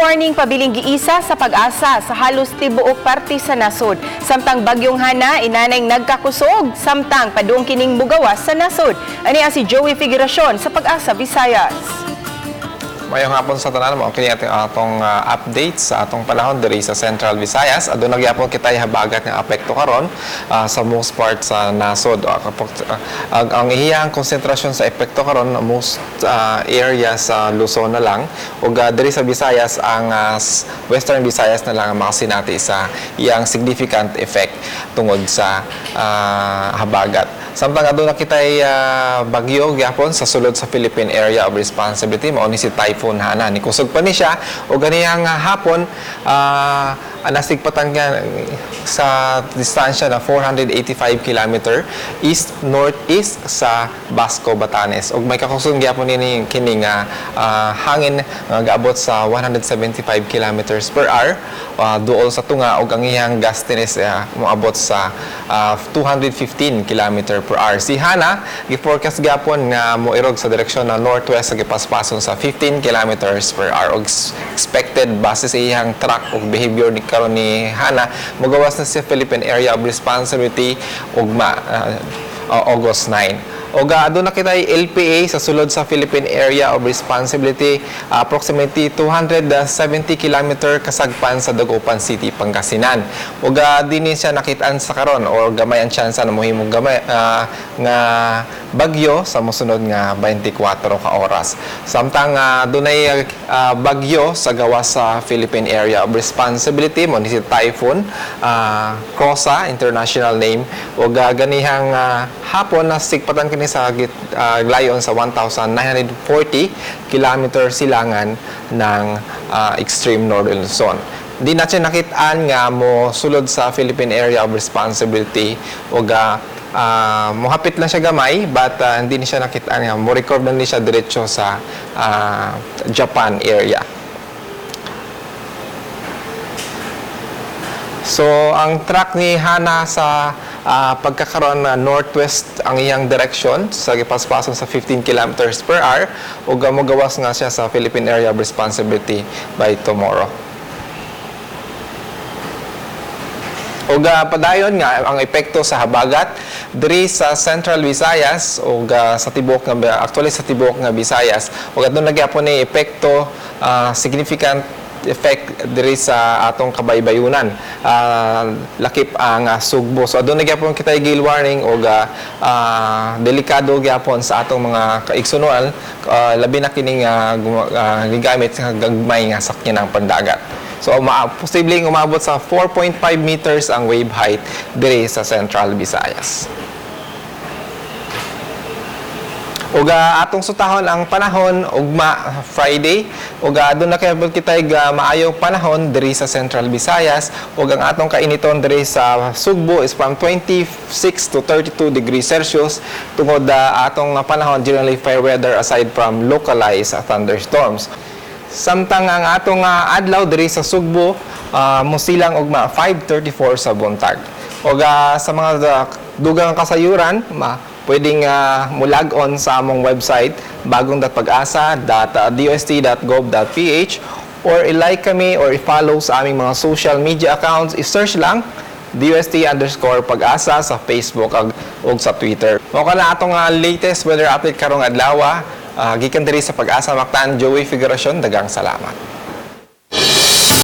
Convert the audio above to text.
warning pabiling giisa sa pag-asa sa halos tibuok parte sa nasod. Samtang bagyong Hana inanay nagkakusog, samtang paduong kining mugawas sa nasod. Ani si Joey Figuracion sa Pag-asa Visayas. Mayong hapon sa tanan mo, kini atong update sa atong panahon diri sa Central Visayas. Adto nagyapon kita habagat nga apekto karon sa most part sa nasod. Ang iyang konsentrasyon sa epekto karon most area sa Luzon na lang ug diri sa Visayas ang Western Visayas na lang ang makasinati sa iyang significant effect tungod sa habagat. Samtang aduna kitay bagyo gyapon sa sulod sa Philippine Area of Responsibility mao ni si Typhoon Hana. Nikusog pa ni siya o ganiyang hapon nasigpatan nga sa distansya na 485 km east-northeast sa Basco, Batanes. Ug may kakusog gyapon ni kining hangin nga gaabot sa 175 km per hour duol sa tunga ug ang iyang gustiness moabot sa 215 km per hour. Si Hana gi-forecast gyapon nga moirog sa direksyon na northwest sa gipaspason sa 15 km per hour. Og expected base sa iyang track ug behavior ni karon ni Hana mogawas na sa Philippine Area of Responsibility ugma August 9. O aduna kitay LPA sa sulod sa Philippine Area of Responsibility approximately 270 km kasagpan sa Dagupan City, Pangasinan. O dinhi siya nakitaan sa karon or gamay ang tsansa na mohimong gamay nga bagyo sa mosunod nga 24 ka oras. Samtang dunay bagyo sa gawas sa Philippine Area of Responsibility mo ni si Typhoon Kosa, international name. O ganihang hapon na sigpatan kini sa layon sa 1,940 km silangan ng extreme northern Luzon. Di natin nakitaan nga mo sulod sa Philippine Area of Responsibility o mohapit lang siya gamay but hindi ni siya nakitaan nga mo record lang ni siya diretso sa Japan area. So ang track ni Hana sa pagkakaroon na northwest ang iyang direction sa gipaspason sa 15 km per hour ug mogawas nga siya sa Philippine Area of Responsibility by tomorrow. O padayon nga ang epekto sa habagat diri sa Central Visayas o sa tibuok nga actually sa tibuok nga Visayas ug adto nagyapon ni epekto significant effect diri sa atong kabaybayunan. Lakip ang sugbo. So adun gyapon kitay gale warning o delikado gyapon sa atong mga kaigsunuan labi na kining gigamit sa gagmay nga sakyanan pandagat. So posibleng umabot sa 4.5 meters ang wave height diri sa Central Visayas. Ug atong sutahon ang panahon ugma Friday ug adun na kay kitay maayo panahon diri sa Central Visayas ug ang atong kainiton diri sa Sugbo is from 26 to 32 degrees Celsius tungod atong panahon generally fair weather aside from localized thunderstorms. Samtang ang atong adlaw diri sa Sugbo mosilang ugma 5:34 sa buntag. Ug sa mga dugang kasayuran pwedeng mulag on sa among website bagong.pagasa.dost.gov.ph or i-like kami or i-follow sa aming mga social media accounts. I-search lang DOST_Pag-asa sa Facebook o sa Twitter. Mao kana atong latest weather update karong adlaw. Gikan diri sa Pag-asa Mactan, Joey Figuracion, daghang salamat.